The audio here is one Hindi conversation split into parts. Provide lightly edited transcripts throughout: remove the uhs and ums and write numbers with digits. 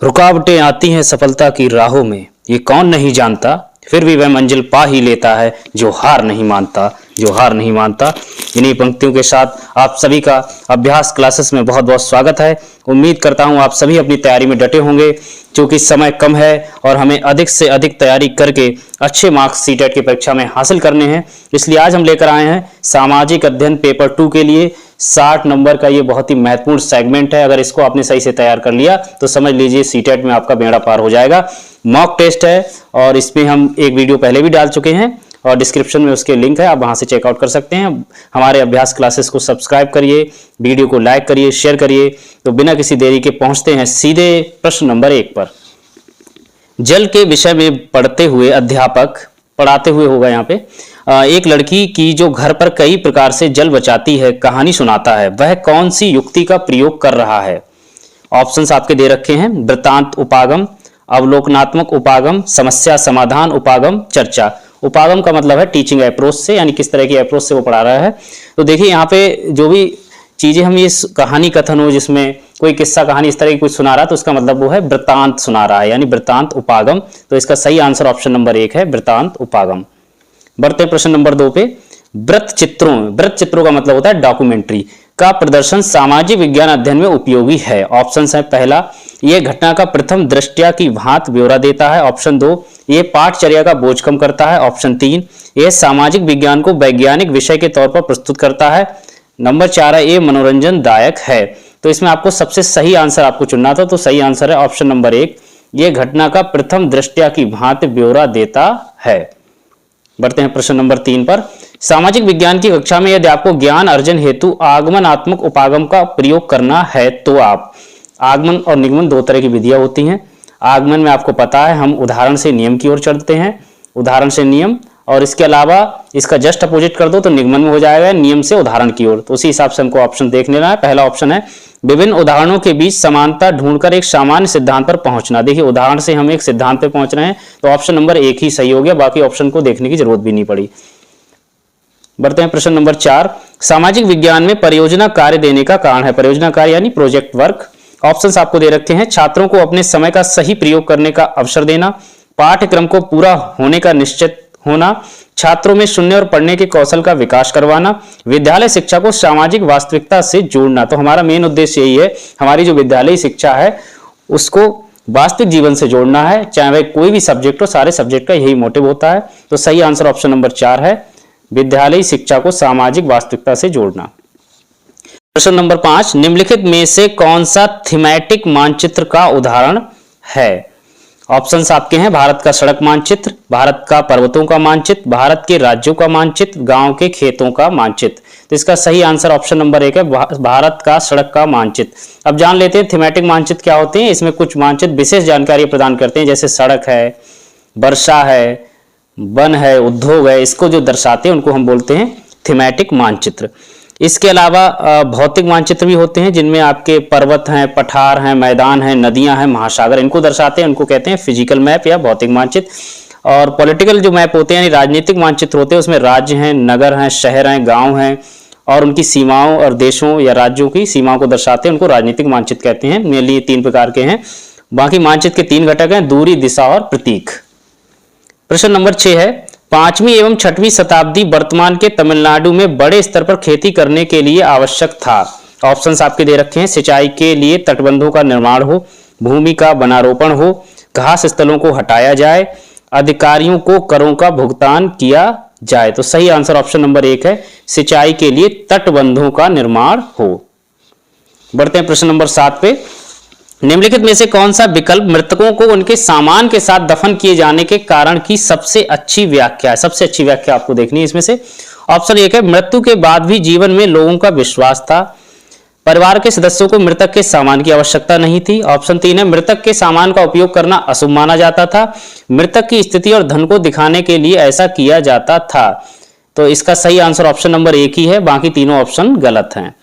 रुकावटें आती हैं सफलता की राहों में, ये कौन नहीं जानता, फिर भी वह मंजिल पा ही लेता है जो हार नहीं मानता, जो हार नहीं मानता। इन्हीं पंक्तियों के साथ आप सभी का अभ्यास क्लासेस में बहुत बहुत स्वागत है। उम्मीद करता हूं आप सभी अपनी तैयारी में डटे होंगे, क्योंकि समय कम है और हमें अधिक से अधिक तैयारी करके अच्छे मार्क्स सीटेट की परीक्षा में हासिल करने हैं। इसलिए आज हम लेकर आए हैं सामाजिक अध्ययन पेपर 2 के लिए 60 नंबर का ये बहुत ही महत्वपूर्ण सेगमेंट है। अगर इसको आपने सही से तैयार कर लिया तो समझ लीजिए सीटेट में आपका बेड़ा पार हो जाएगा। मॉक टेस्ट है और इसमें हम एक वीडियो पहले भी डाल चुके हैं और डिस्क्रिप्शन में उसके लिंक है, आप वहां से चेकआउट कर सकते हैं। हमारे अभ्यास क्लासेस को सब्सक्राइब करिए, वीडियो को लाइक करिए, शेयर करिए। तो बिना किसी देरी के पहुंचते हैं सीधे प्रश्न नंबर 1 पर। जल के विषय में पढ़ते हुए अध्यापक पढ़ाते हुए होगा यहाँ पे एक लड़की की जो घर पर कई प्रकार से जल बचाती है कहानी सुनाता है, वह कौन सी युक्ति का प्रयोग कर रहा है। ऑप्शंस आपके दे रखे हैं, वृत्तांत उपागम, अवलोकनात्मक उपागम, समस्या समाधान उपागम, चर्चा। उपागम का मतलब है टीचिंग अप्रोच से, यानी किस तरह की अप्रोच से वो पढ़ा रहा है। तो देखिए यहाँ पे जो भी चीजें हम ये कहानी कथन हो, जिसमें कोई किस्सा कहानी इस तरह की कुछ सुना रहा है, तो उसका मतलब वो है वृत्तांत सुना रहा है, यानी वृत्तांत उपागम। तो इसका सही आंसर ऑप्शन नंबर 1 है, वृत्तांत उपागम। बढ़ते हैं प्रश्न नंबर 2 पे। वृत्त चित्रों का मतलब होता है डॉक्यूमेंट्री का प्रदर्शन सामाजिक विज्ञान अध्ययन में उपयोगी है। ऑप्शन है, पहला, यह घटना का प्रथम दृष्टया की भांत ब्यौरा देता है। ऑप्शन 2, यह पाठचर्या का बोझ कम करता है। ऑप्शन 3, यह सामाजिक विज्ञान को वैज्ञानिक विषय के तौर पर प्रस्तुत करता है। नंबर 4 है, ये मनोरंजन दायक है। तो इसमें आपको सबसे सही आंसर आपको चुनना था, तो सही आंसर है ऑप्शन नंबर 1, यह घटना का प्रथम दृष्टया की भांति ब्यौरा देता है। बढ़ते हैं प्रश्न नंबर 3 पर। सामाजिक विज्ञान की कक्षा में यदि आपको ज्ञान अर्जन हेतु आगमनात्मक उपागम का प्रयोग करना है तो आप, आगमन और निगमन दो तरह की विधियां होती हैं। आगमन में आपको पता है हम उदाहरण से नियम की ओर चलते हैं, उदाहरण से नियम, और इसके अलावा इसका जस्ट अपोजिट कर दो तो निगमन में हो जाएगा नियम से उदाहरण की ओर। तो उसी हिसाब से हमको ऑप्शन देख लेना है। पहला ऑप्शन है, विभिन्न उदाहरणों के बीच समानता ढूंढकर एक सामान्य सिद्धांत पर पहुंचना। देखिए उदाहरण से हम एक सिद्धांत पर पहुंच रहे हैं, तो ऑप्शन नंबर 1 ही सही हो गया, बाकी ऑप्शन को देखने की जरूरत भी नहीं पड़ी। बढ़ते हैं प्रश्न नंबर 4। सामाजिक विज्ञान में परियोजना कार्य देने का कारण है। परियोजना कार्य यानी प्रोजेक्ट वर्क। ऑप्शंस आपको दे रखे हैं, छात्रों को अपने समय का सही प्रयोग करने का अवसर देना, पाठ्यक्रम को पूरा होने का निश्चित होना, छात्रों में सुनने और पढ़ने के कौशल का विकास करवाना, विद्यालय शिक्षा को सामाजिक वास्तविकता से जोड़ना। तो हमारा मेन उद्देश्य यही है, हमारी जो विद्यालय शिक्षा है उसको वास्तविक जीवन से जोड़ना है, चाहे वह कोई भी सब्जेक्ट हो, सारे सब्जेक्ट का यही मोटिव होता है। तो सही आंसर ऑप्शन नंबर 4 है, विद्यालय शिक्षा को सामाजिक वास्तविकता से जोड़ना। प्रश्न नंबर 5, निम्नलिखित में से कौन सा थीमैटिक मानचित्र का उदाहरण है। ऑप्शंस आपके हैं, भारत का सड़क मानचित्र, भारत का पर्वतों का मानचित्र, भारत के राज्यों का मानचित्र, गांव के खेतों का मानचित्र। तो इसका सही आंसर ऑप्शन नंबर 1 है, भारत का सड़क का मानचित्र। अब जान लेते हैं थीमैटिक मानचित्र क्या होते हैं। इसमें कुछ मानचित्र विशेष जानकारी प्रदान करते हैं, जैसे सड़क है, वर्षा है, वन है, उद्योग है, इसको जो दर्शाते हैं उनको हम बोलते हैं थीमैटिक मानचित्र। इसके अलावा भौतिक मानचित्र भी होते हैं, जिनमें आपके पर्वत हैं, पठार हैं, मैदान हैं, नदियां हैं, महासागर, इनको दर्शाते हैं, उनको कहते हैं फिजिकल मैप या भौतिक मानचित्र। और पॉलिटिकल जो मैप होते हैं यानी राजनीतिक मानचित्र होते हैं, उसमें राज्य हैं, नगर हैं, शहर हैं, गांव हैं और उनकी सीमाओं और देशों या राज्यों की सीमाओं को दर्शाते हैं, उनको राजनीतिक मानचित्र कहते हैं। मेनली 3 प्रकार के हैं। बाकी मानचित्र के 3 घटक हैं, दूरी, दिशा और प्रतीक। प्रश्न नंबर 6 है, 5वीं एवं 6वीं शताब्दी वर्तमान के तमिलनाडु में बड़े स्तर पर खेती करने के लिए आवश्यक था। ऑप्शंस आपके दे रखे हैं, सिंचाई के लिए तटबंधों का निर्माण हो, भूमि का वनारोपण हो, घास स्थलों को हटाया जाए, अधिकारियों को करों का भुगतान किया जाए। तो सही आंसर ऑप्शन नंबर 1 है, सिंचाई के लिए तटबंधों का निर्माण हो। बढ़ते हैं प्रश्न नंबर 7 पे। निम्नलिखित में से कौन सा विकल्प मृतकों को उनके सामान के साथ दफन किए जाने के कारण की सबसे अच्छी व्याख्या है। सबसे अच्छी व्याख्या आपको देखनी है इसमें से। ऑप्शन 1 है, मृत्यु के बाद भी जीवन में लोगों का विश्वास था, परिवार के सदस्यों को मृतक के सामान की आवश्यकता नहीं थी। ऑप्शन 3 है, मृतक के सामान का उपयोग करना अशुभ माना जाता था, मृतक की स्थिति और धन को दिखाने के लिए ऐसा किया जाता था। तो इसका सही आंसर ऑप्शन नंबर 1 ही है, बाकी तीनों ऑप्शन गलत हैं।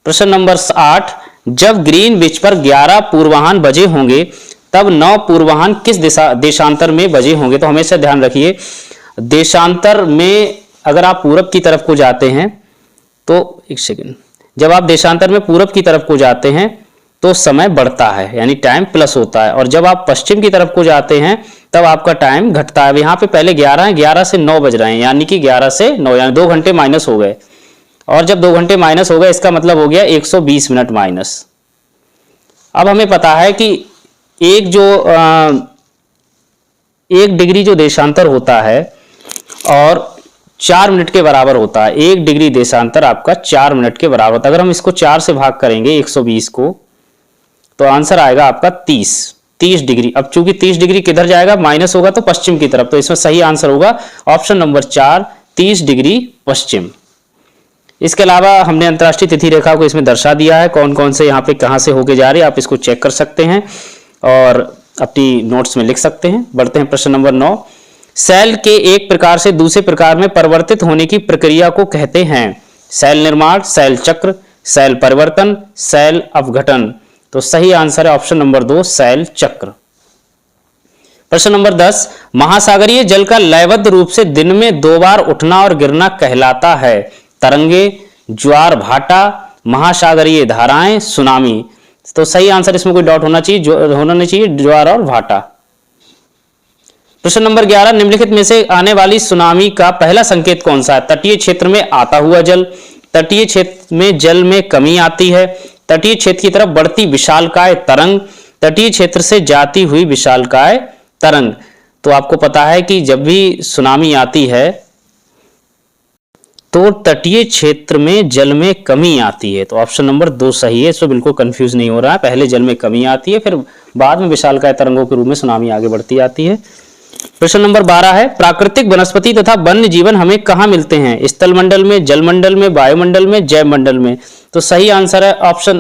प्रश्न नंबर 8, जब ग्रीनविच पर 11 पूर्वाह्न बजे होंगे तब 9 पूर्वाह्न किस देशांतर में बजे होंगे। तो हमेशा ध्यान रखिए, देशांतर में अगर आप पूरब की तरफ को जाते हैं तो, एक सेकंड, जब आप देशांतर में पूरब की तरफ को जाते हैं तो समय बढ़ता है, यानी टाइम प्लस होता है। और जब आप पश्चिम की तरफ को जाते हैं तब आपका टाइम घटता है। यहाँ पे पहले 11 है, 11 से 9 बज रहे हैं, यानी कि 11 से 9, यानी 2 घंटे माइनस हो गए। और जब 2 घंटे माइनस हो गए इसका मतलब हो गया 120 मिनट माइनस। अब हमें पता है कि एक जो 1 डिग्री जो देशांतर होता है और 4 मिनट के बराबर होता है। 1 डिग्री देशांतर आपका 4 मिनट के बराबर होता है। अगर हम इसको 4 से भाग करेंगे 120 को, तो आंसर आएगा आपका 30 डिग्री। अब चूंकि 30 डिग्री किधर जाएगा, माइनस होगा तो पश्चिम की तरफ, तो इसमें सही आंसर होगा ऑप्शन नंबर 4, 30 डिग्री पश्चिम। इसके अलावा हमने अंतर्राष्ट्रीय तिथि रेखा को इसमें दर्शा दिया है, कौन कौन से यहाँ पे कहाँ से होके जा रही है, आप इसको चेक कर सकते हैं और अपनी नोट्स में लिख सकते हैं। बढ़ते हैं प्रश्न नंबर 9। सेल के एक प्रकार से दूसरे प्रकार में परिवर्तित होने की प्रक्रिया को कहते हैं सेल निर्माण, सेल चक्र, सेल परिवर्तन, सेल अपघटन। तो सही आंसर है ऑप्शन नंबर 2, सेल चक्र। प्रश्न नंबर 10। महासागरीय जल का लयबद्ध रूप से दिन में 2 बार उठना और गिरना कहलाता है तरंगे, ज्वार भाटा, महासागरीय धाराएं, सुनामी। तो सही आंसर इसमें कोई डाउट होना चाहिए ज्वार और भाटा। प्रश्न नंबर 11। निम्नलिखित में से आने वाली सुनामी का पहला संकेत कौन सा है? तटीय क्षेत्र में आता हुआ जल, तटीय क्षेत्र में जल में कमी आती है, तटीय क्षेत्र की तरफ बढ़ती विशालकाय तरंग, तटीय क्षेत्र से जाती हुई विशालकाय तरंग। तो आपको पता है कि जब भी सुनामी आती है तो तटीय क्षेत्र में जल में कमी आती है, तो ऑप्शन नंबर 2 सही है। इसमें बिल्कुल कंफ्यूज नहीं हो रहा है, पहले जल में कमी आती है, फिर बाद में विशालकाय तरंगों के रूप में सुनामी आगे बढ़ती आती है। प्रश्न नंबर 12 है प्राकृतिक वनस्पति तथा वन्य जीवन हमें कहाँ मिलते हैं? स्थल मंडल में, जल मंडल में, वायुमंडल में, जैव मंडल में। तो सही आंसर है ऑप्शन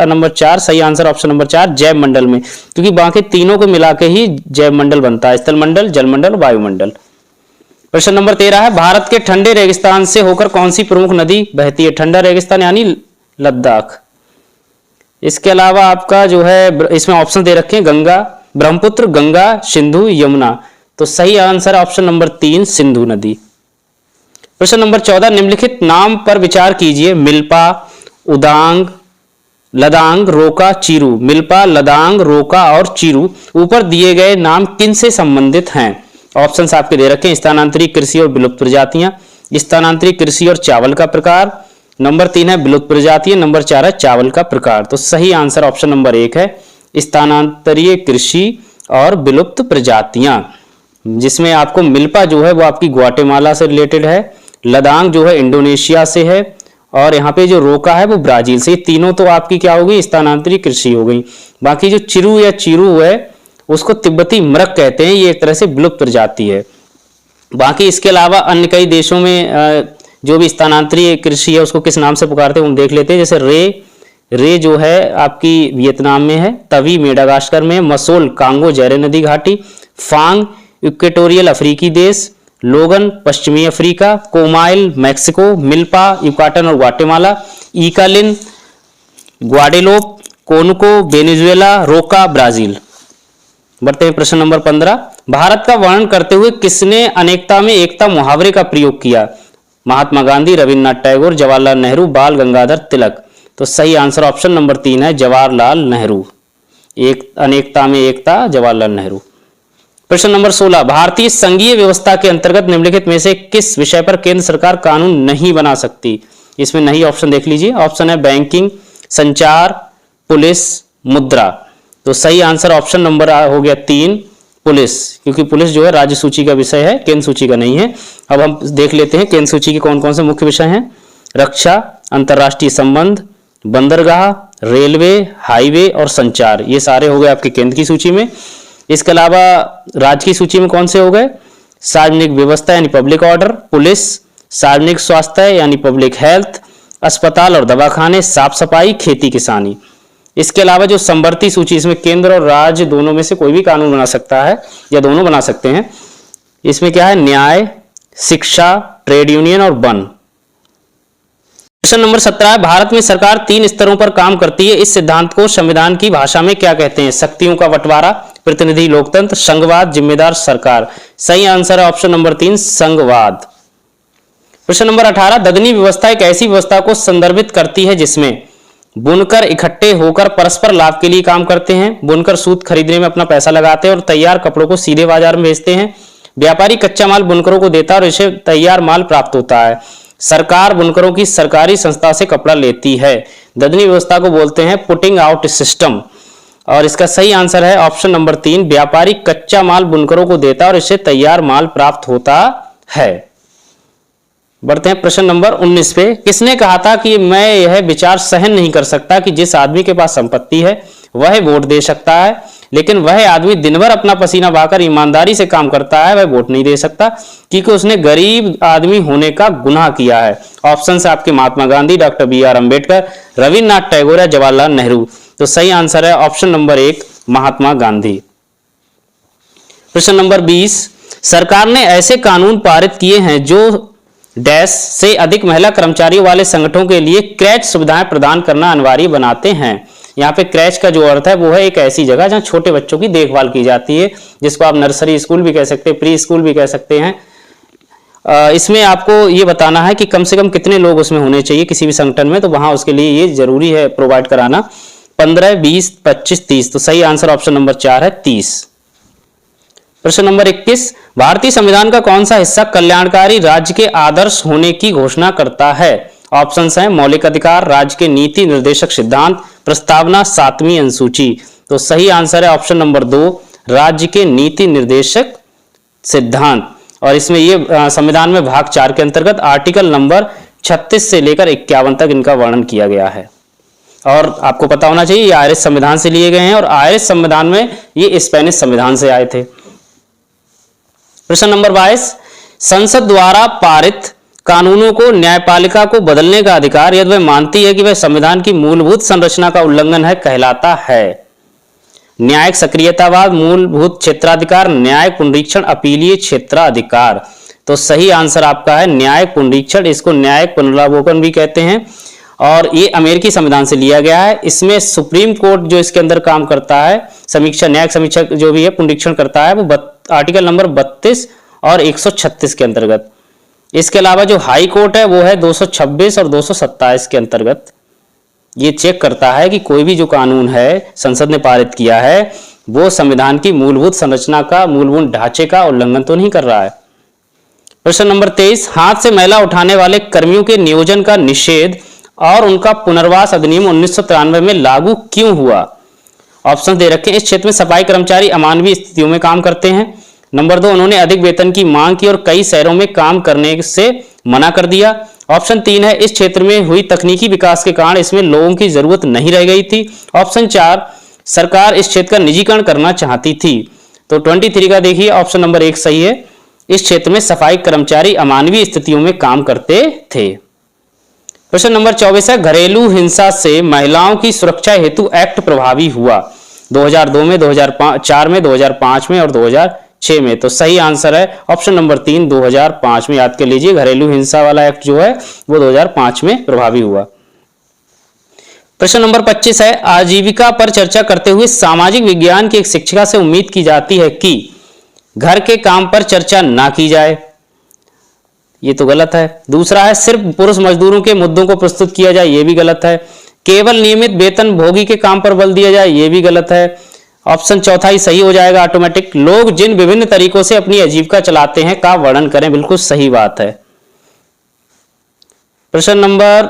नंबर 4, सही आंसर ऑप्शन नंबर 4, जैव मंडल में, क्योंकि बाकी तीनों को मिला के ही जैव मंडल बनता है, स्थल मंडल, जल मंडल, वायुमंडल। प्रश्न नंबर 13 है भारत के ठंडे रेगिस्तान से होकर कौन सी प्रमुख नदी बहती है? ठंडा रेगिस्तान यानी लद्दाख। इसके अलावा आपका जो है इसमें ऑप्शन दे रखे हैं गंगा, ब्रह्मपुत्र, गंगा, सिंधु, यमुना। तो सही आंसर ऑप्शन नंबर 3, सिंधु नदी। प्रश्न नंबर 14। निम्नलिखित नाम पर विचार कीजिए मिल्पा, उदांग, लदांग, रोका, चीरू। मिल्पा, लदांग, रोका और चीरू ऊपर दिए गए नाम किन से संबंधित हैं? ऑप्शंस आपके दे रखे हैं स्थानांतरित कृषि और विलुप्त प्रजातियां, स्थानांतरित कृषि और चावल का प्रकार, नंबर 3 है विलुप्त प्रजातियां, नंबर 4 है चावल का प्रकार। तो सही आंसर ऑप्शन नंबर 1 है स्थानांतरीय कृषि और विलुप्त प्रजातियां, जिसमें आपको मिल्पा जो है वो आपकी ग्वाटेमाला से रिलेटेड है, लदांग जो है इंडोनेशिया से है, और यहाँ पे जो रोका है वो ब्राजील से। तीनों तो आपकी क्या हो गई? स्थानांतरित कृषि हो गई। बाकी जो चिरू या चीरू है उसको तिब्बती मृग कहते हैं, ये एक तरह से विलुप्त प्रजाति है। बाकी इसके अलावा अन्य कई देशों में जो भी स्थानांतरित कृषि है उसको किस नाम से पुकारते हैं हम देख लेते हैं। जैसे रे जो है आपकी वियतनाम में है, तवी मेडागास्कर में, मसोल कांगो जैरे नदी घाटी, फांग इक्वेटोरियल अफ्रीकी देश, लोगन पश्चिमी अफ्रीका, कोमाइल मैक्सिको, मिल्पा युकाटन और ग्वाटेमाला, इकालिन ग्वाडेलोप, कोनको वेनेजुएला, रोका ब्राजील। बढ़ते हैं प्रश्न नंबर 15। भारत का वर्णन करते हुए किसने अनेकता में एकता मुहावरे का प्रयोग किया? महात्मा गांधी, रविन्द्रनाथ टैगोर, जवाहरलाल नेहरू, बाल गंगाधर तिलक। तो सही आंसर ऑप्शन नंबर 3 है जवाहरलाल नेहरू। एक अनेकता में एकता, जवाहरलाल नेहरू। प्रश्न नंबर 16। भारतीय संघीय व्यवस्था के अंतर्गत निम्नलिखित में से किस विषय पर केंद्र सरकार कानून नहीं बना सकती? इसमें नहीं ऑप्शन देख लीजिए। ऑप्शन है बैंकिंग, संचार, पुलिस, मुद्रा। तो सही आंसर ऑप्शन नंबर हो गया 3, पुलिस, क्योंकि पुलिस जो है राज्य सूची का विषय है, केंद्र सूची का नहीं है। अब हम देख लेते हैं केंद्र सूची के कौन कौन से मुख्य विषय हैं। रक्षा, अंतर्राष्ट्रीय संबंध, बंदरगाह, रेलवे, हाईवे और संचार, ये सारे हो गए आपके केंद्र की सूची में। इसके अलावा राज्य की सूची में कौन से हो गए? सार्वजनिक व्यवस्था यानी पब्लिक ऑर्डर, पुलिस, सार्वजनिक स्वास्थ्य यानी पब्लिक हेल्थ, अस्पताल और दवाखाने, साफ सफाई, खेती किसानी। इसके अलावा जो संवर्ती सूची, इसमें केंद्र और राज्य दोनों में से कोई भी कानून बना सकता है या दोनों बना सकते हैं। इसमें क्या है? न्याय, शिक्षा, ट्रेड यूनियन और वन। प्रश्न नंबर 17 है भारत में सरकार 3 स्तरों पर काम करती है, इस सिद्धांत को संविधान की भाषा में क्या कहते हैं? शक्तियों का बंटवारा, प्रतिनिधि लोकतंत्र, संघवाद, जिम्मेदार सरकार। सही आंसर है ऑप्शन नंबर 3, संघवाद। प्रश्न नंबर 18 ददनी व्यवस्था एक ऐसी व्यवस्था को संदर्भित करती है जिसमें बुनकर इकट्ठे होकर परस्पर लाभ के लिए काम करते हैं। बुनकर सूत खरीदने में अपना पैसा लगाते हैं और तैयार कपड़ों को सीधे बाजार में बेचते हैं। व्यापारी कच्चा माल बुनकरों को देता है और इसे तैयार माल प्राप्त होता है। सरकार बुनकरों की सरकारी संस्था से कपड़ा लेती है। ददनी व्यवस्था को बोलते हैं पुटिंग आउट सिस्टम। और इसका सही आंसर है ऑप्शन नंबर 3, व्यापारी कच्चा माल बुनकरों को देता है और इससे तैयार माल प्राप्त होता है। बढ़ते हैं प्रश्न नंबर 19 पे। किसने कहा था कि मैं यह विचार सहन नहीं कर सकता कि जिस आदमी के पास संपत्ति है वह वोट दे सकता है, लेकिन वह आदमी दिन भर अपना पसीना बहाकर ईमानदारी से काम करता है, वह वोट नहीं दे सकता क्योंकि उसने गरीब आदमी होने का गुनाह किया है। ऑप्शन है आपके महात्मा गांधी, डॉक्टर BR अम्बेडकर, रविन्द्रनाथ टैगोर या जवाहरलाल नेहरू। तो सही आंसर है ऑप्शन नंबर 1, महात्मा गांधी। प्रश्न नंबर 20। सरकार ने ऐसे कानून पारित किए हैं जो डैश से अधिक महिला कर्मचारियों वाले संगठनों के लिए क्रैच सुविधाएं प्रदान करना अनिवार्य बनाते हैं। यहाँ पे क्रैच का जो अर्थ है वो है एक ऐसी जगह जहाँ छोटे बच्चों की देखभाल की जाती है, जिसको आप नर्सरी स्कूल भी कह सकते हैं, प्री स्कूल भी कह सकते हैं। इसमें आपको ये बताना है कि कम से कम कितने लोग उसमें होने चाहिए किसी भी संगठन में, तो वहां उसके लिए ये जरूरी है प्रोवाइड कराना। 15, 20, 25, 30। तो सही आंसर ऑप्शन नंबर 4 है 30। प्रश्न नंबर 21। भारतीय संविधान का कौन सा हिस्सा कल्याणकारी राज्य के आदर्श होने की घोषणा करता है? ऑप्शंस हैं मौलिक अधिकार, राज्य के नीति निर्देशक सिद्धांत, प्रस्तावना, 7वीं अनुसूची। तो सही आंसर है ऑप्शन नंबर 2, राज्य के नीति निर्देशक सिद्धांत। और इसमें ये संविधान में भाग 4 के अंतर्गत आर्टिकल नंबर 36 से लेकर 51 तक इनका वर्णन किया गया है। और आपको पता होना चाहिए ये आयरिश संविधान से लिए गए हैं और आयरिश संविधान में ये स्पेनिश संविधान से आए थे। प्रश्न नंबर 22। संसद द्वारा पारित कानूनों को न्यायपालिका को बदलने का अधिकार यदि वह मानती है कि वह संविधान की मूलभूत संरचना का उल्लंघन है कहलाता है? न्यायिक सक्रियतावाद, मूलभूत क्षेत्राधिकार, न्यायिक पुनरीक्षण, अपीलीय क्षेत्राधिकार। तो सही आंसर आपका है न्यायिक पुनरीक्षण। इसको न्यायिक पुनरावलोकन भी कहते हैं और ये अमेरिकी संविधान से लिया गया है। इसमें सुप्रीम कोर्ट जो इसके अंदर काम करता है, समीक्षा, न्यायिक समीक्षा जो भी है, पुनरीक्षण करता है, वो आर्टिकल नंबर 32 और 136 के अंतर्गत। इसके अलावा जो हाई कोर्ट है वो है 226 और 227 के अंतर्गत। ये चेक करता है कि कोई भी जो कानून है संसद ने पारित किया है वो संविधान की मूलभूत संरचना का, मूलभूत ढांचे का उल्लंघन तो नहीं कर रहा है। प्रश्न नंबर 23। हाथ से मैला उठाने वाले कर्मियों के नियोजन का निषेध और उनका पुनर्वास अधिनियम 1993 में लागू क्यों हुआ? ऑप्शन दे रखे हैं। इस क्षेत्र में सफाई कर्मचारी अमानवीय स्थितियों में काम करते हैं। नंबर 2, उन्होंने अधिक वेतन की मांग की और कई शहरों में काम करने से मना कर दिया। ऑप्शन 3 है, इस क्षेत्र में हुई तकनीकी विकास के कारण इसमें लोगों की जरूरत नहीं रह गई थी। ऑप्शन 4, सरकार इस क्षेत्र का निजीकरण करना चाहती थी। तो 23 का देखिए ऑप्शन नंबर 1 सही है। इस क्षेत्र में सफाई कर्मचारी अमानवीय स्थितियों में काम करते थे। प्रश्न नंबर 24 है, घरेलू हिंसा से महिलाओं की सुरक्षा हेतु एक्ट प्रभावी हुआ 2002 में, 2004 में, 2005 में और 2006 में। तो सही आंसर है ऑप्शन नंबर 3, 2005 में। याद कर लीजिए, घरेलू हिंसा वाला एक्ट जो है वो 2005 में प्रभावी हुआ। प्रश्न नंबर 25 है, आजीविका पर चर्चा करते हुए सामाजिक विज्ञान की एक शिक्षिका से उम्मीद की जाती है कि घर के काम पर चर्चा ना की जाए। ये तो गलत है। दूसरा है, सिर्फ पुरुष मजदूरों के मुद्दों को प्रस्तुत किया जाए, ये भी गलत है। केवल नियमित वेतन भोगी के काम पर बल दिया जाए, ये भी गलत है। ऑप्शन चौथा ही सही हो जाएगा ऑटोमेटिक। लोग जिन विभिन्न तरीकों से अपनी आजीविका चलाते हैं का वर्णन करें, बिल्कुल सही बात है। प्रश्न नंबर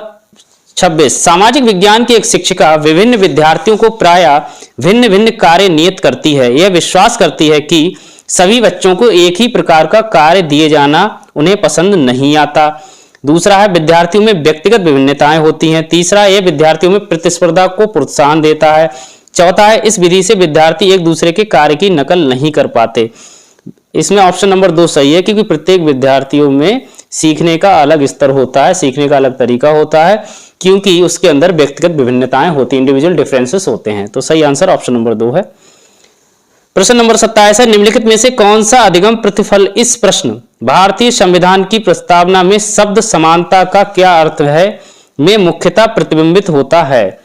26, सामाजिक विज्ञान की एक शिक्षिका विभिन्न विद्यार्थियों को प्रायः भिन्न भिन्न कार्य नियत करती है। यह विश्वास करती है कि सभी बच्चों को एक ही प्रकार का कार्य दिए जाना उन्हें पसंद नहीं आता। दूसरा है, विद्यार्थियों में व्यक्तिगत विभिन्नताएं होती हैं। तीसरा, यह विद्यार्थियों में प्रतिस्पर्धा को प्रोत्साहन देता है। चौथा है, इस विधि से विद्यार्थी एक दूसरे के कार्य की नकल नहीं कर पाते। इसमें ऑप्शन नंबर 2 सही है, क्योंकि प्रत्येक विद्यार्थियों में सीखने का अलग स्तर होता है, सीखने का अलग तरीका होता है, क्योंकि उसके अंदर व्यक्तिगत विभिन्नताएं होती हैं, इंडिविजुअल डिफरेंसेस होते हैं। तो सही आंसर ऑप्शन नंबर 2 है। प्रश्न नंबर 27 है, निम्नलिखित में से कौन सा अधिगम प्रतिफल इस प्रश्न भारतीय संविधान की प्रस्तावना में शब्द समानता का क्या अर्थ है में मुख्यतः प्रतिबिंबित होता है?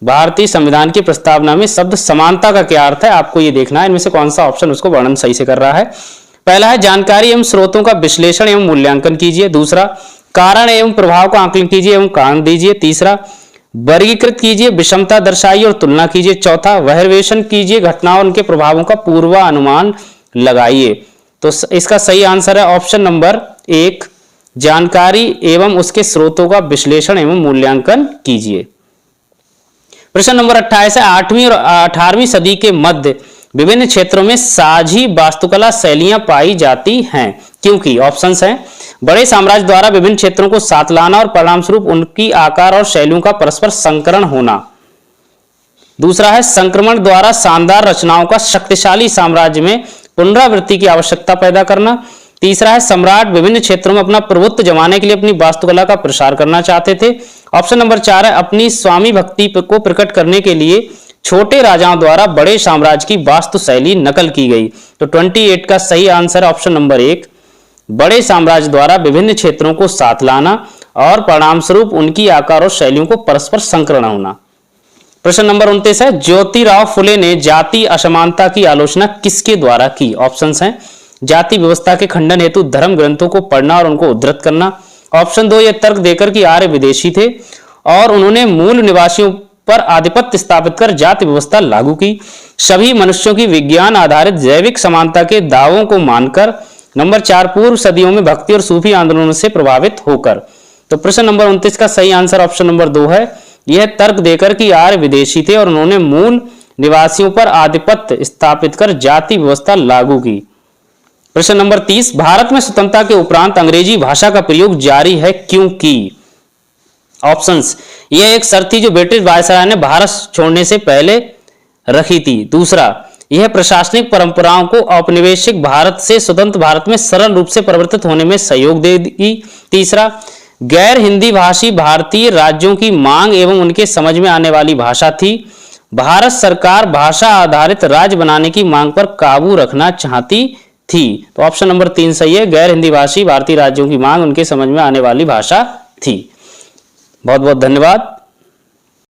भारतीय संविधान की प्रस्तावना में शब्द समानता का क्या अर्थ है, आपको ये देखना है इनमें से कौन सा ऑप्शन उसको वर्णन सही से कर रहा है। पहला है, जानकारी एवं स्रोतों का विश्लेषण एवं मूल्यांकन कीजिए। दूसरा, कारण एवं प्रभाव का आकलन कीजिए एवं कारण दीजिए। तीसरा, वर्गीकृत कीजिए, विषमता दर्शाइए और तुलना कीजिए। चौथा, बहिर्वेशन कीजिए, घटनाओं और उनके प्रभावों का पूर्वानुमान लगाइए। तो इसका सही आंसर है ऑप्शन नंबर 1, जानकारी एवं उसके स्रोतों का विश्लेषण एवं मूल्यांकन कीजिए। प्रश्न नंबर 28 है, 8वीं और 18वीं सदी के मध्य विभिन्न क्षेत्रों में साझी वास्तुकला शैलियां पाई जाती हैं, क्योंकि ऑप्शंस हैं, बड़े साम्राज्य द्वारा विभिन्न क्षेत्रों को साथ लाना और परिणामस्वरूप उनकी आकार और शैलियों का परस्पर संकरण होना। दूसरा है, संक्रमण द्वारा शानदार रचनाओं का शक्तिशाली साम्राज्य में पुनरावृत्ति की आवश्यकता पैदा करना। तीसरा है, सम्राट विभिन्न क्षेत्रों में अपना प्रभुत्व जमाने के लिए अपनी वास्तुकला का प्रसार करना चाहते थे। ऑप्शन नंबर 4 है, अपनी स्वामी भक्ति को प्रकट करने के लिए छोटे राजाओं द्वारा बड़े साम्राज्य की वास्तुशैली नकल की गई। तो 28 का सही आंसर है ऑप्शन नंबर 1, बड़े साम्राज्य द्वारा विभिन्न क्षेत्रों को साथ लाना और परिणामस्वरूप उनकी आकार और शैलियों को परस्पर संकरण होना। प्रश्न नंबर 29 है, ज्योतिराव फुले ने जाति असमानता की आलोचना किसके द्वारा की? ऑप्शंस हैं, जाति व्यवस्था के खंडन हेतु धर्म ग्रंथों को पढ़ना और उनको उद्धृत करना। ऑप्शन 2, यह तर्क देकर कि आर्य विदेशी थे और उन्होंने मूल निवासियों पर आधिपत्य स्थापित कर जाति व्यवस्था लागू की। सभी मनुष्यों की विज्ञान आधारित जैविक समानता के दावों को मानकर। नंबर 4, पूर्व सदियों में भक्ति और सूफी आंदोलनों से प्रभावित होकर। तो प्रश्न नंबर 29 का सही आंसर ऑप्शन नंबर 2 है, यह तर्क देकर कि आर्य विदेशी थे और उन्होंने मूल निवासियों पर आधिपत्य स्थापित कर जाति व्यवस्था लागू की। प्रश्न नंबर 30, भारत में स्वतंत्रता के उपरांत अंग्रेजी भाषा का प्रयोग जारी है क्योंकि? ऑप्शंस, यह एक शर्त थी जो ब्रिटिश वायसराय ने भारत छोड़ने से पहले रखी थी। दूसरा, यह प्रशासनिक परंपराओं को औपनिवेशिक भारत से स्वतंत्र भारत में सरल रूप से परिवर्तित होने में सहयोग देगी। तीसरा, गैर हिंदी भाषी भारतीय राज्यों की मांग एवं उनके समझ में आने वाली भाषा थी। भारत सरकार भाषा आधारित राज्य बनाने की मांग पर काबू रखना चाहती थी। तो ऑप्शन नंबर 3 सही है, गैर हिंदी भाषी भारतीय राज्यों की मांग उनके समझ में आने वाली भाषा थी। बहुत बहुत धन्यवाद।